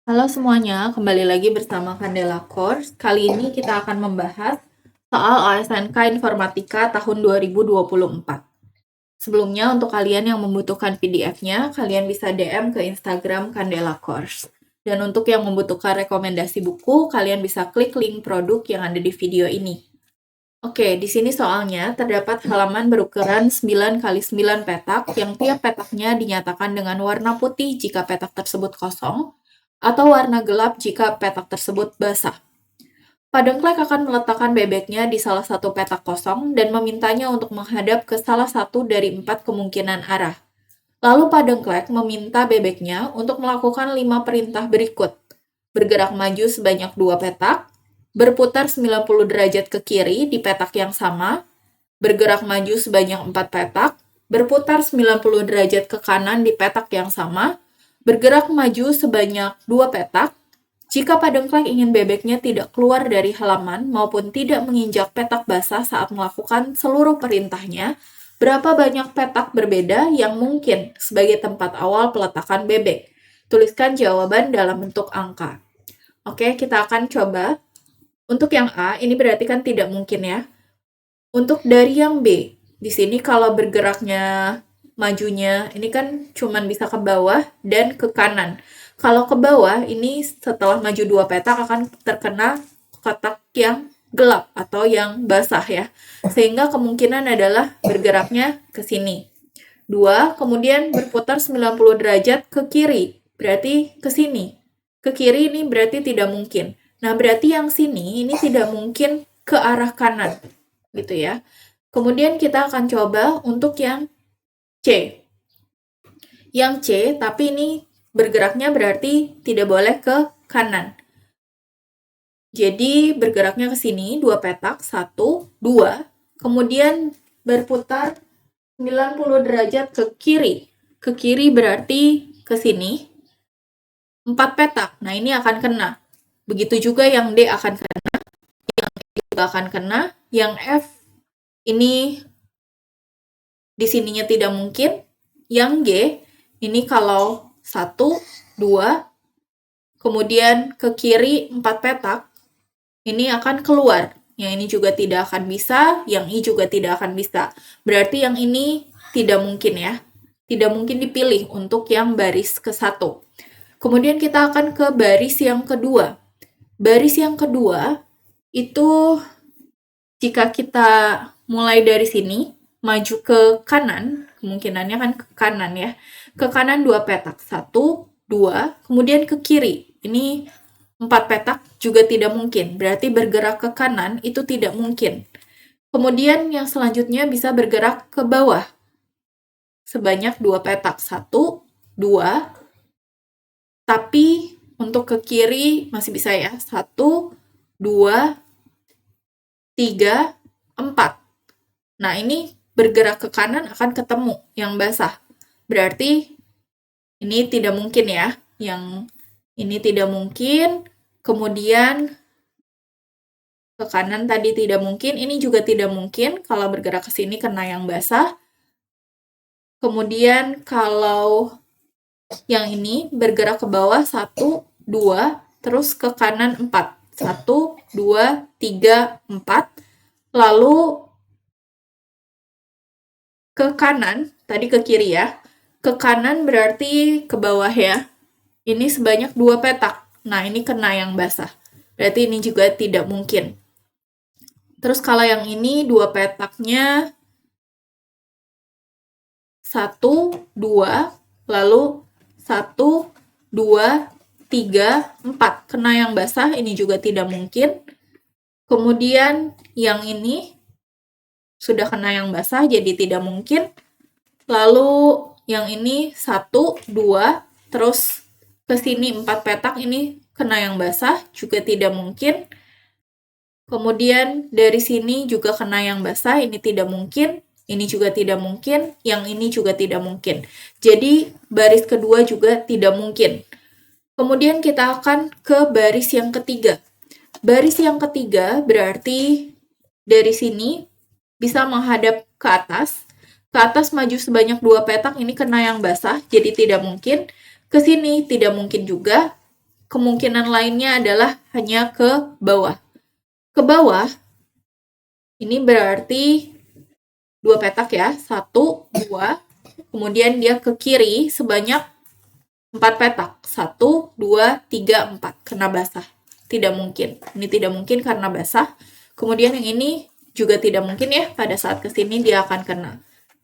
Halo semuanya, kembali lagi bersama Candela Course. Kali ini kita akan membahas soal OSNK Informatika tahun 2024. Sebelumnya, untuk kalian yang membutuhkan PDF-nya, kalian bisa DM ke Instagram Candela Course. Dan untuk yang membutuhkan rekomendasi buku, kalian bisa klik link produk yang ada di video ini. Oke, di sini soalnya terdapat halaman berukuran 9 x 9 petak yang tiap petaknya dinyatakan dengan warna putih jika petak tersebut kosong, atau warna gelap jika petak tersebut basah. Padengklek akan meletakkan bebeknya di salah satu petak kosong dan memintanya untuk menghadap ke salah satu dari 4 kemungkinan arah. Lalu Padengklek meminta bebeknya untuk melakukan 5 perintah berikut. Bergerak maju sebanyak 2 petak, berputar 90 derajat ke kiri di petak yang sama, bergerak maju sebanyak 4 petak, berputar 90 derajat ke kanan di petak yang sama, bergerak maju sebanyak 2 petak. Jika Padengklek ingin bebeknya tidak keluar dari halaman maupun tidak menginjak petak basah saat melakukan seluruh perintahnya, berapa banyak petak berbeda yang mungkin sebagai tempat awal peletakan bebek? Tuliskan jawaban dalam bentuk angka. Oke, kita akan coba. Untuk yang A, ini berarti kan tidak mungkin ya. Untuk dari yang B, di sini kalau bergeraknya majunya, ini kan cuman bisa ke bawah dan ke kanan. Kalau ke bawah, ini setelah maju 2 petak akan terkena kotak yang gelap atau yang basah ya. Sehingga kemungkinan adalah bergeraknya ke sini. 2, kemudian berputar 90 derajat ke kiri, berarti ke sini. Ke kiri ini berarti tidak mungkin. Nah, berarti yang sini ini tidak mungkin ke arah kanan, gitu ya. Kemudian kita akan coba untuk yang C. Yang C, tapi ini bergeraknya berarti tidak boleh ke kanan. Jadi bergeraknya ke sini, 2 petak, 1, 2. Kemudian berputar 90 derajat ke kiri. Ke kiri berarti ke sini, 4 petak. Nah, ini akan kena. Begitu juga yang D akan kena, yang E juga akan kena, yang F ini di sininya tidak mungkin, yang G ini kalau 1, 2, kemudian ke kiri 4 petak, ini akan keluar. Yang ini juga tidak akan bisa, yang I juga tidak akan bisa. Berarti yang ini tidak mungkin ya. Tidak mungkin dipilih untuk yang baris ke-1. Kemudian kita akan ke baris yang kedua. Baris yang kedua, itu jika kita mulai dari sini, maju ke kanan, kemungkinannya kan ke kanan ya. Ke kanan 2 petak, 1, 2, kemudian ke kiri. Ini 4 petak juga tidak mungkin, berarti bergerak ke kanan itu tidak mungkin. Kemudian yang selanjutnya bisa bergerak ke bawah, sebanyak 2 petak, 1, 2, tapi untuk ke kiri masih bisa ya, 1, 2, 3, 4. Nah, ini bergerak ke kanan akan ketemu yang basah. Berarti ini tidak mungkin ya, yang ini tidak mungkin, kemudian ke kanan tadi tidak mungkin, ini juga tidak mungkin kalau bergerak ke sini kena yang basah. Kemudian kalau yang ini bergerak ke bawah 1, 2, terus ke kanan 4. 1, 2, 3, 4. Lalu ke kanan, tadi ke kiri ya. Ke kanan berarti ke bawah ya. Ini sebanyak 2 petak. Nah, ini kena yang basah. Berarti ini juga tidak mungkin. Terus kalau yang ini 2 petaknya 1, 2, lalu 1, 2, 3, 4. Kena yang basah, ini juga tidak mungkin. Kemudian yang ini sudah kena yang basah, jadi tidak mungkin. Lalu yang ini 1, 2, terus ke sini 4 petak, ini kena yang basah, juga tidak mungkin. Kemudian dari sini juga kena yang basah, ini tidak mungkin. Ini juga tidak mungkin, yang ini juga tidak mungkin. Jadi baris kedua juga tidak mungkin. Kemudian kita akan ke baris yang ketiga. Baris yang ketiga berarti dari sini bisa menghadap ke atas maju sebanyak 2 petak, ini kena yang basah, jadi tidak mungkin. Ke sini tidak mungkin juga, kemungkinan lainnya adalah hanya ke bawah. Ke bawah, ini berarti 2 petak ya, 1, 2, kemudian dia ke kiri sebanyak 4 petak, 1, 2, 3, 4, karena basah. Tidak mungkin, ini tidak mungkin karena basah. Kemudian yang ini juga tidak mungkin ya, pada saat ke sini dia akan kena.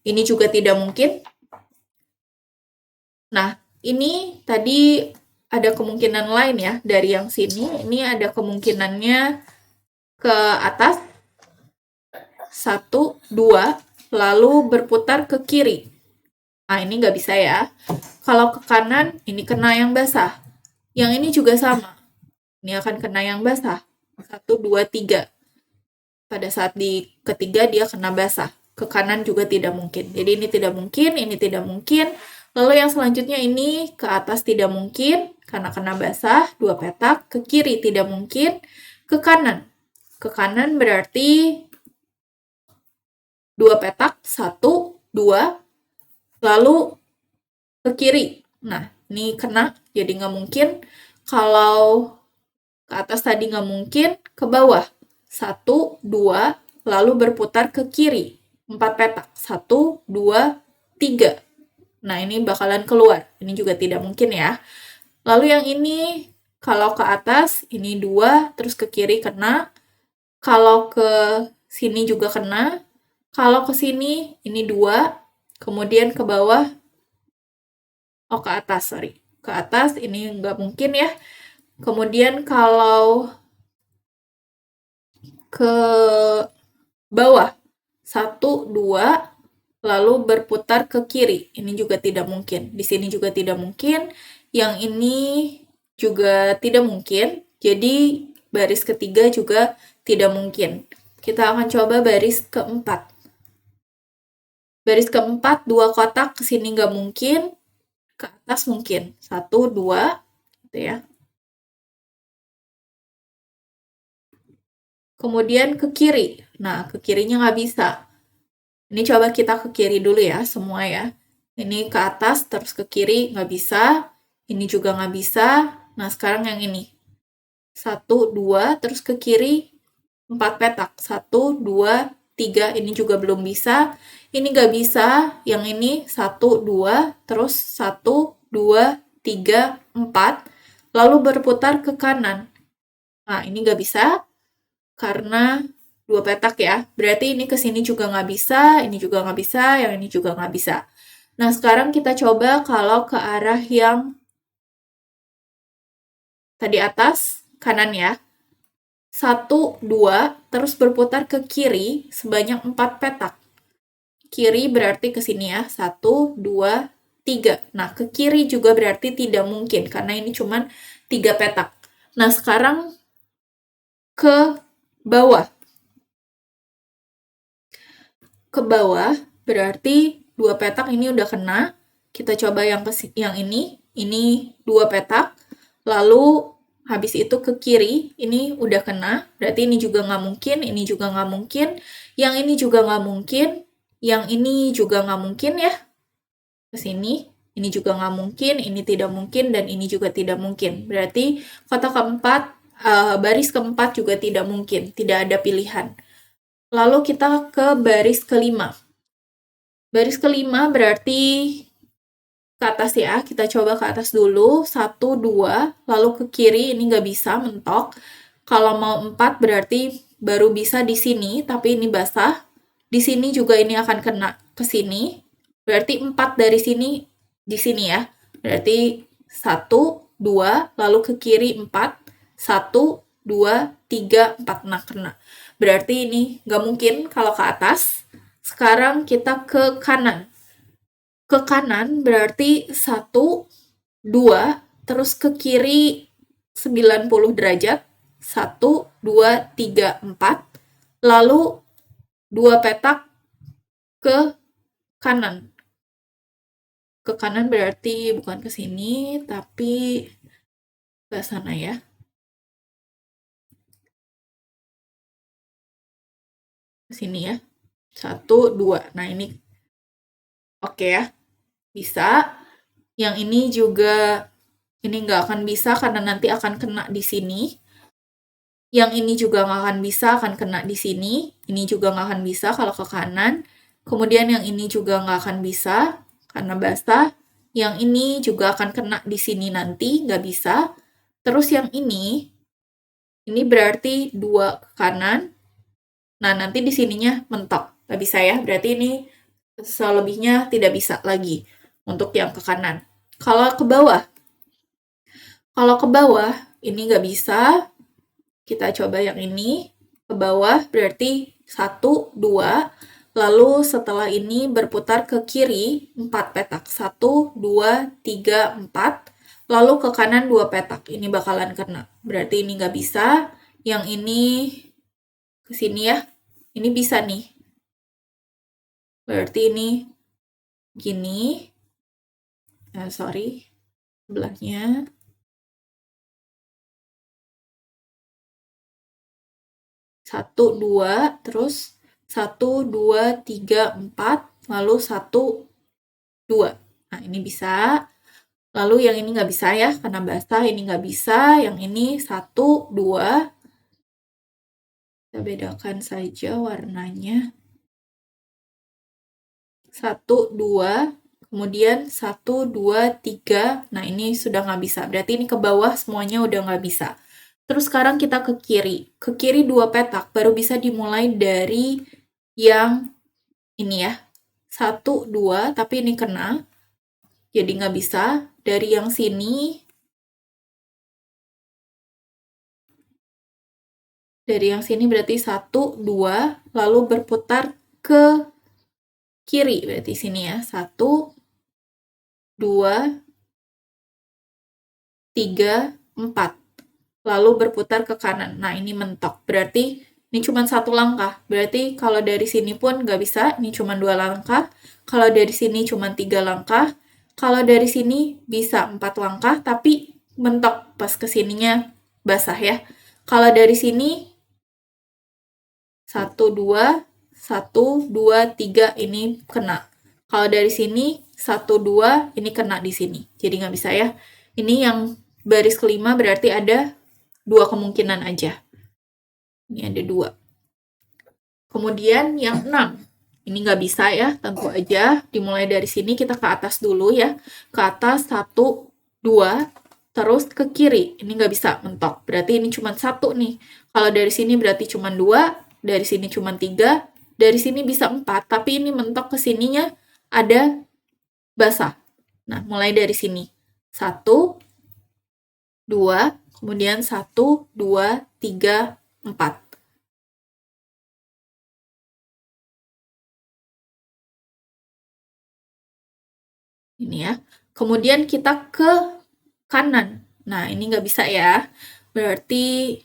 Ini juga tidak mungkin. Nah, ini tadi ada kemungkinan lain ya, dari yang sini, ini ada kemungkinannya ke atas, 1, 2, lalu berputar ke kiri. Nah, ini nggak bisa ya. Kalau ke kanan, ini kena yang basah. Yang ini juga sama. Ini akan kena yang basah. 1, 2, 3. Pada saat di ketiga, dia kena basah. Ke kanan juga tidak mungkin. Jadi ini tidak mungkin, ini tidak mungkin. Lalu yang selanjutnya ini ke atas tidak mungkin, karena kena basah, 2 petak. Ke kiri tidak mungkin. Ke kanan. Ke kanan berarti 2 petak, 1, 2, lalu ke kiri. Nah, ini kena, jadi nggak mungkin. Kalau ke atas tadi nggak mungkin, ke bawah. 1, 2, lalu berputar ke kiri. 4 petak. 1, 2, 3. Nah, ini bakalan keluar. Ini juga tidak mungkin ya. Lalu yang ini, kalau ke atas, ini 2, terus ke kiri kena. Kalau ke sini juga kena. Kalau ke sini, ini 2, kemudian ke bawah, ke atas, sorry. Ke atas, ini nggak mungkin ya. Kemudian kalau ke bawah, 1, 2, lalu berputar ke kiri. Ini juga tidak mungkin. Di sini juga tidak mungkin. Yang ini juga tidak mungkin. Jadi, baris ketiga juga tidak mungkin. Kita akan coba baris keempat. Baris keempat, 2 kotak ke sini nggak mungkin, ke atas mungkin. 1, 2, gitu ya. Kemudian ke kiri. Nah, ke kirinya nggak bisa. Ini coba kita ke kiri dulu ya, semua ya. Ini ke atas, terus ke kiri, nggak bisa. Ini juga nggak bisa. Nah, sekarang yang ini. 1, 2, terus ke kiri, 4 petak. 1, 2, 3, ini juga belum bisa. Ini nggak bisa. Yang ini 1, 2, terus 1, 2, 3, 4, lalu berputar ke kanan. Nah, ini nggak bisa karena 2 petak ya. Berarti ini ke sini juga nggak bisa, ini juga nggak bisa, yang ini juga nggak bisa. Nah, sekarang kita coba kalau ke arah yang tadi atas, kanan ya. 1, 2, terus berputar ke kiri sebanyak 4 petak. Kiri berarti ke sini ya, 1, 2, 3. Nah, ke kiri juga berarti tidak mungkin, karena ini cuma 3 petak. Nah, sekarang ke bawah. Ke bawah berarti 2 petak ini udah kena. Kita coba yang ini 2 petak. Lalu habis itu ke kiri, ini udah kena, berarti ini juga nggak mungkin, ini juga nggak mungkin, yang ini juga nggak mungkin, yang ini juga nggak mungkin ya, ke sini, ini juga nggak mungkin, ini tidak mungkin, dan ini juga tidak mungkin. Berarti kotak keempat, baris keempat juga tidak mungkin, tidak ada pilihan. Lalu kita ke baris kelima. Baris kelima berarti ke atas ya, kita coba ke atas dulu, 1, 2, lalu ke kiri, ini nggak bisa, mentok. Kalau mau 4 berarti baru bisa di sini, tapi ini basah. Di sini juga ini akan kena ke sini, berarti 4 dari sini, di sini ya. Berarti 1, 2, lalu ke kiri 4, 1, 2, 3, 4, nah kena. Berarti ini nggak mungkin kalau ke atas. Sekarang kita ke kanan. Ke kanan berarti 1, 2, terus ke kiri 90 derajat. 1, 2, 3, 4. Lalu 2 petak ke kanan. Ke kanan berarti bukan ke sini, tapi ke sana ya. Ke sini ya. 1, 2. Nah, ini oke ya. Bisa. Yang ini juga Ini nggak akan bisa karena nanti akan kena di sini. Yang ini juga nggak akan bisa, akan kena di sini. Ini juga nggak akan bisa kalau ke kanan. Kemudian yang ini juga nggak akan bisa karena basah. Yang ini juga akan kena di sini nanti, nggak bisa. Terus yang ini berarti 2 ke kanan. Nah, nanti di sininya mentok. Nggak bisa ya, berarti ini selebihnya tidak bisa lagi untuk yang ke kanan. Kalau ke bawah, ini nggak bisa. Kita coba yang ini. Ke bawah berarti 1, 2. Lalu setelah ini berputar ke kiri 4 petak. 1, 2, 3, 4. Lalu ke kanan 2 petak. Ini bakalan kena. Berarti ini nggak bisa. Yang ini ke sini ya. Ini bisa nih. Berarti ini gini. Sorry. Sebelahnya. 1, 2, terus 1, 2, 3, 4, lalu 1, 2. Nah, ini bisa. Lalu yang ini nggak bisa ya, karena basah. Ini nggak bisa. Yang ini 1, 2. Kita bedakan saja warnanya. 1, 2. Kemudian 1, 2, 3. Nah, ini sudah nggak bisa. Berarti ini ke bawah semuanya udah nggak bisa. Terus sekarang kita ke kiri. Ke kiri 2 petak. Baru bisa dimulai dari yang ini ya. 1, 2, tapi ini kena. Jadi nggak bisa. Dari yang sini. Dari yang sini berarti 1, 2. Lalu berputar ke kiri. Berarti sini ya. 1, 2, 3, 4. Lalu berputar ke kanan. Nah, ini mentok. Berarti ini cuma 1 langkah. Berarti kalau dari sini pun nggak bisa. Ini cuma 2 langkah. Kalau dari sini cuma 3 langkah. Kalau dari sini bisa 4 langkah, tapi mentok pas kesininya basah ya. Kalau dari sini 1, 2, 1, 2, 3 ini kena. Kalau dari sini 1, 2 ini kena di sini. Jadi nggak bisa ya. Ini yang baris kelima berarti ada 2 kemungkinan aja. Ini ada 2. Kemudian yang 6. Ini nggak bisa ya, tentu aja. Dimulai dari sini kita ke atas dulu ya. Ke atas 1, 2, terus ke kiri. Ini nggak bisa, mentok. Berarti ini cuma 1 nih. Kalau dari sini berarti cuma 2, dari sini cuma 3, dari sini bisa 4, tapi ini mentok ke sininya ada basah. Nah, mulai dari sini. 1, 2, kemudian 1, 2, 3, 4. Ini ya. Kemudian kita ke kanan. Nah, ini nggak bisa ya. Berarti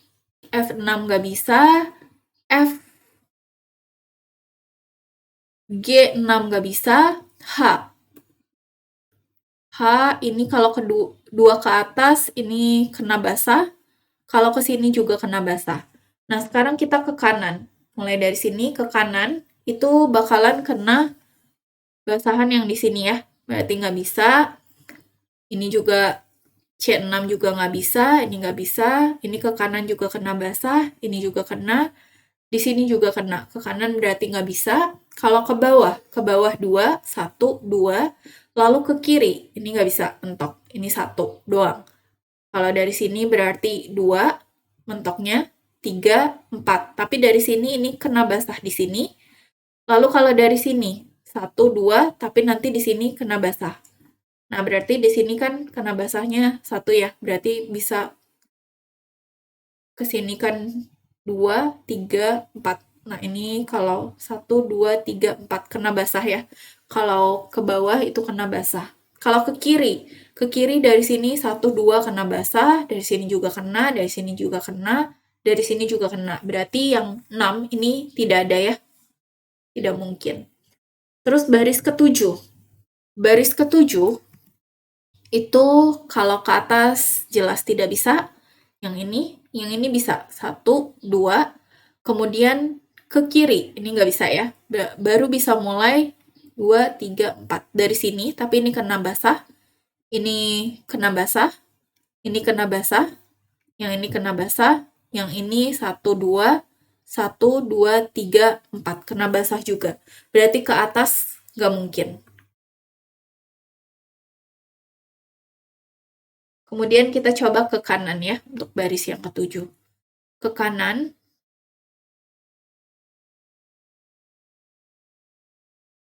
F6 nggak bisa. G6 nggak bisa. H ini kalau kedua ke atas, ini kena basah. Kalau ke sini juga kena basah. Nah, sekarang kita ke kanan. Mulai dari sini ke kanan, itu bakalan kena basahan yang di sini ya. Berarti nggak bisa. Ini juga C6 juga nggak bisa. Ini nggak bisa. Ini ke kanan juga kena basah. Ini juga kena. Di sini juga kena. Ke kanan berarti nggak bisa. Kalau ke bawah 2, 1, 2. Lalu ke kiri, ini nggak bisa, mentok. Ini 1 doang. Kalau dari sini berarti 2, mentoknya 3, 4. Tapi dari sini ini kena basah di sini. Lalu kalau dari sini 1, 2, tapi nanti di sini kena basah. Nah, berarti di sini kan kena basahnya 1 ya. Berarti bisa ke sini kan 2, 3, 4. Nah, ini kalau 1, 2, 3, 4 kena basah ya. Kalau ke bawah itu kena basah. Kalau ke kiri dari sini 1, 2 kena basah, dari sini juga kena, dari sini juga kena, dari sini juga kena. Berarti yang 6 ini tidak ada ya. Tidak mungkin. Terus baris ketujuh. Baris ketujuh itu kalau ke atas jelas tidak bisa. Yang ini bisa. 1, 2, kemudian ke kiri. Ini nggak bisa ya. Baru bisa mulai 2, 3, 4. Dari sini, tapi ini kena basah. Ini kena basah. Ini kena basah, yang ini kena basah, yang ini 1, 2, 1, 2, 3, 4. Kena basah juga. Berarti ke atas nggak mungkin. Kemudian kita coba ke kanan ya, untuk baris yang ketujuh. Ke kanan,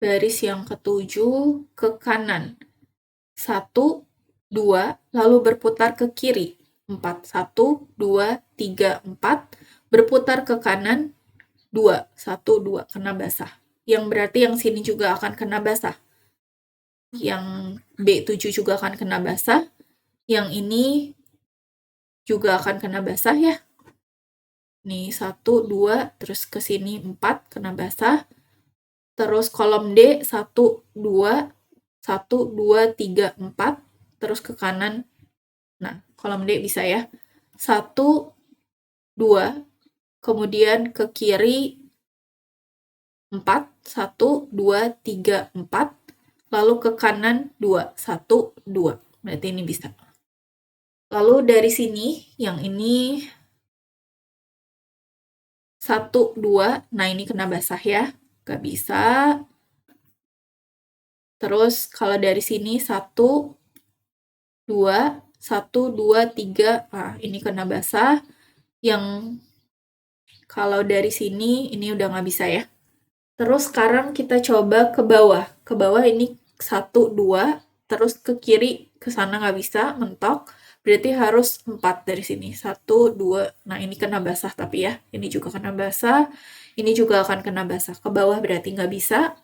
baris yang ketujuh, ke kanan. 1, 2, lalu berputar ke kiri. 4, 1, 2, 3, 4. Berputar ke kanan, 2, 1, 2, kena basah. Yang berarti yang sini juga akan kena basah. Yang B7 juga akan kena basah. Yang ini juga akan kena basah ya. Nih, 1, 2, terus ke sini 4, kena basah. Terus kolom D, 1, 2, 1, 2, 3, 4. Terus ke kanan. Nah, kolom D bisa ya. 1, 2, kemudian ke kiri 4, 1, 2, 3, 4, lalu ke kanan 2, 1, 2. Berarti ini bisa. Lalu dari sini, yang ini 1, 2, nah ini kena basah ya, gak bisa. Terus kalau dari sini 1, 2, 1, 2, 3, nah ini kena basah. Yang kalau dari sini, ini udah nggak bisa ya. Terus sekarang kita coba ke bawah. Ke bawah ini 1, 2, terus ke kiri, ke sana nggak bisa, mentok. Berarti harus 4 dari sini. 1, 2, nah ini kena basah tapi ya. Ini juga kena basah, ini juga akan kena basah. Ke bawah berarti nggak bisa.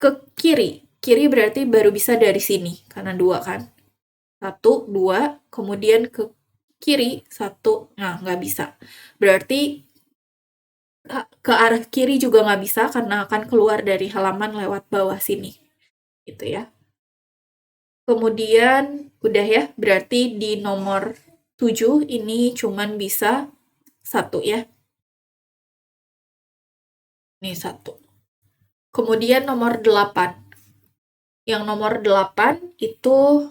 Ke kiri, kiri berarti baru bisa dari sini, karena 2 kan. 1, 2, kemudian ke kiri, 1, nah nggak bisa. Berarti ke arah kiri juga nggak bisa karena akan keluar dari halaman lewat bawah sini. Gitu ya. Kemudian udah ya, berarti di nomor 7 ini cuman bisa 1 ya. Ini 1. Kemudian nomor 8. Yang nomor 8 itu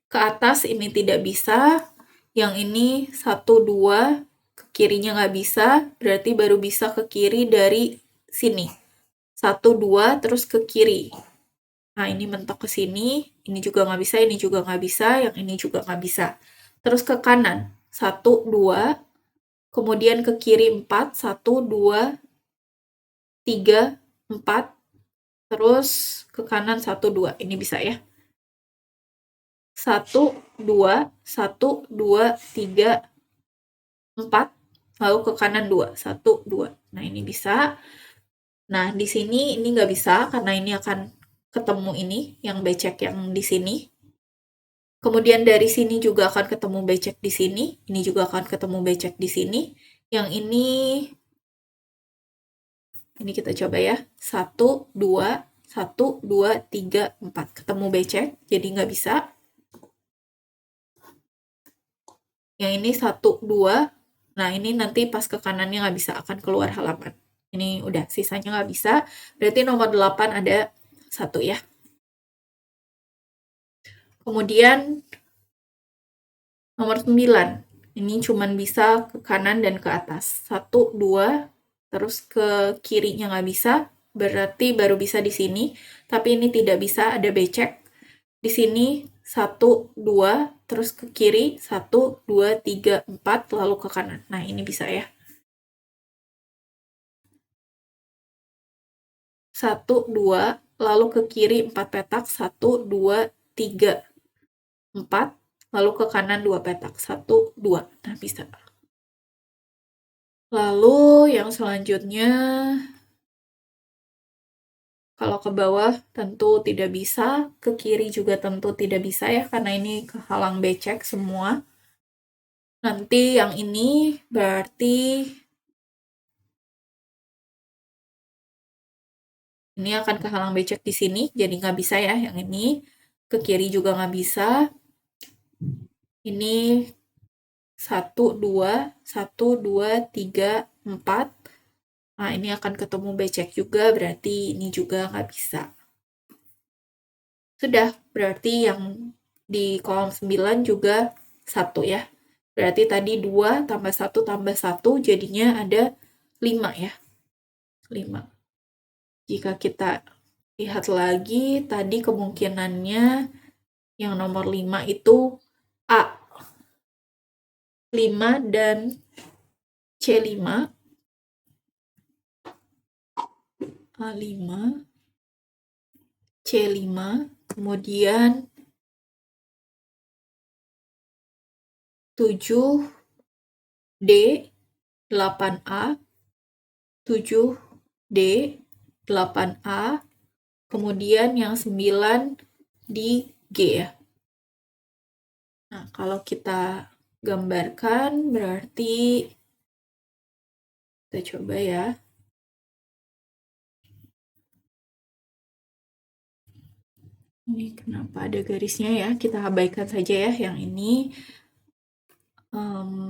ke atas ini tidak bisa. Yang ini 1, 2, ke kirinya nggak bisa, berarti baru bisa ke kiri dari sini. 1, 2, terus ke kiri. Nah, ini mentok ke sini, ini juga nggak bisa, ini juga nggak bisa, yang ini juga nggak bisa. Terus ke kanan, 1, 2, kemudian ke kiri 4, 1, 2, 3, 4, terus ke kanan 1, 2, ini bisa ya. 1, 2, 1, 2, 3, 4, lalu ke kanan 2, 1, 2. Nah, ini bisa. Nah, di sini ini nggak bisa, karena ini akan ketemu ini, yang becek yang di sini. Kemudian dari sini juga akan ketemu becek di sini, ini juga akan ketemu becek di sini. Yang ini kita coba ya. 1, 2, 1, 2, 3, 4. Ketemu becek, jadi nggak bisa. Yang ini 1, 2. Nah, ini nanti pas ke kanannya nggak bisa, akan keluar halaman. Ini udah, sisanya nggak bisa. Berarti nomor 8 ada 1 ya. Kemudian nomor 9. Ini cuman bisa ke kanan dan ke atas. 1, 2, terus ke kirinya nggak bisa, berarti baru bisa di sini. Tapi ini tidak bisa, ada becek. Di sini 1, 2, terus ke kiri, 1, 2, 3, 4, lalu ke kanan. Nah, ini bisa ya. 1, 2, lalu ke kiri 4 petak, 1, 2, 3, 4, lalu ke kanan 2 petak, 1, 2. Nah, bisa. Lalu yang selanjutnya, kalau ke bawah tentu tidak bisa, ke kiri juga tentu tidak bisa ya, karena ini kehalang becek semua. Nanti yang ini berarti ini akan kehalang becek di sini, jadi nggak bisa ya yang ini. Ke kiri juga nggak bisa. Ini 1, 2, 1, 2, 3, 4. Nah, ini akan ketemu becek juga, berarti ini juga nggak bisa. Sudah, berarti yang di kolom 9 juga 1 ya. Berarti tadi 2 tambah 1 tambah 1 jadinya ada 5 ya. 5. Jika kita lihat lagi, tadi kemungkinannya yang nomor 5 itu A. 5 dan C5. A5, C5, kemudian 7D, 8A, 7D, 8A, kemudian yang 9 di G ya. Nah, kalau kita gambarkan berarti kita coba ya. Ini kenapa ada garisnya ya? Kita abaikan saja ya yang ini.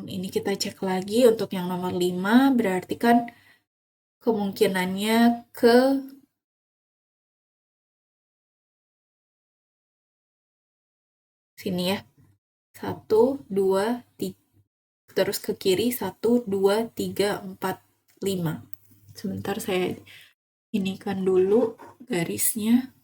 Ini kita cek lagi untuk yang nomor 5, berarti kan kemungkinannya ke sini ya. 1, 2, 3. Terus ke kiri 1, 2, 3, 4, 5. Sebentar saya inikan dulu garisnya.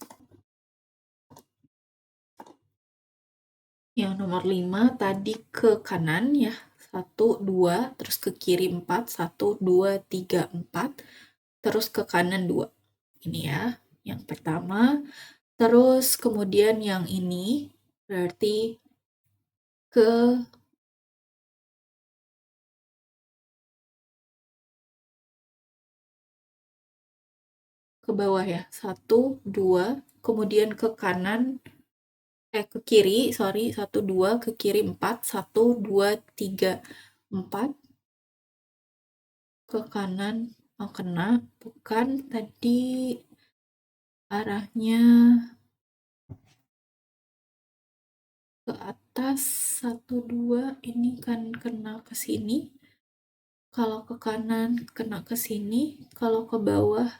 Yang nomor 5 tadi ke kanan ya. 1, 2, terus ke kiri 4, 1, 2, 3, 4. Terus ke kanan 2. Ini ya, yang pertama. Terus kemudian yang ini berarti ke bawah ya. 1, 2, kemudian ke kanan ke kiri, sorry, 1, 2, ke kiri 4, 1, 2, 3, 4, ke kanan, oh kena, bukan, tadi arahnya ke atas, 1, 2, ini kan kena ke sini, kalau ke kanan kena ke sini, kalau ke bawah,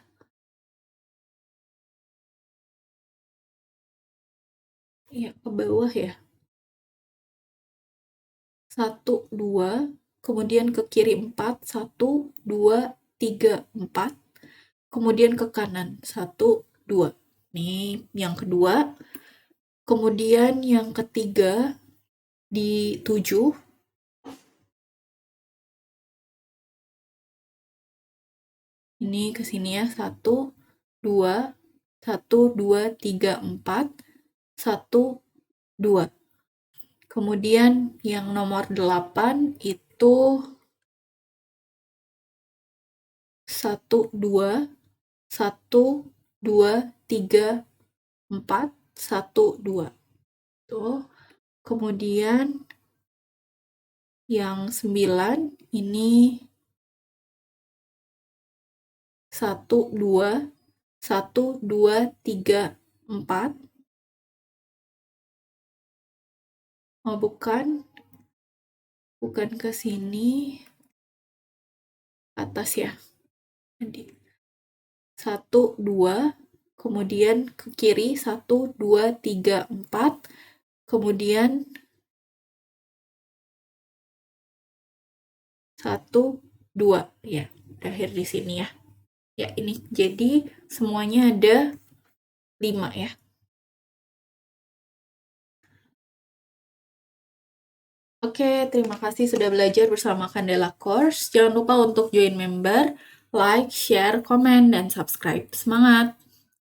ya ke bawah ya, 1, 2, kemudian ke kiri 4, 1, 2, 3, 4, kemudian ke kanan, 1, 2. Ini yang kedua. Kemudian yang ketiga di 7. Ini ke sini ya, 1, 2, 1, 2, 3, 4, 1, 2. Kemudian yang nomor 8 itu 1, 2, 1, 2, 3, 4, 1, 2. Tuh. Kemudian yang 9 ini 1, 2, 1, 2, 3, 4. Oh, bukan ke sini, atas ya. Jadi 1, 2, kemudian ke kiri 1, 2, 3, 4, kemudian 1, 2. Ya, berakhir di sini ya. Ya, ini jadi semuanya ada 5 ya. Oke, terima kasih sudah belajar bersama Candela Course. Jangan lupa untuk join member, like, share, komen, dan subscribe. Semangat!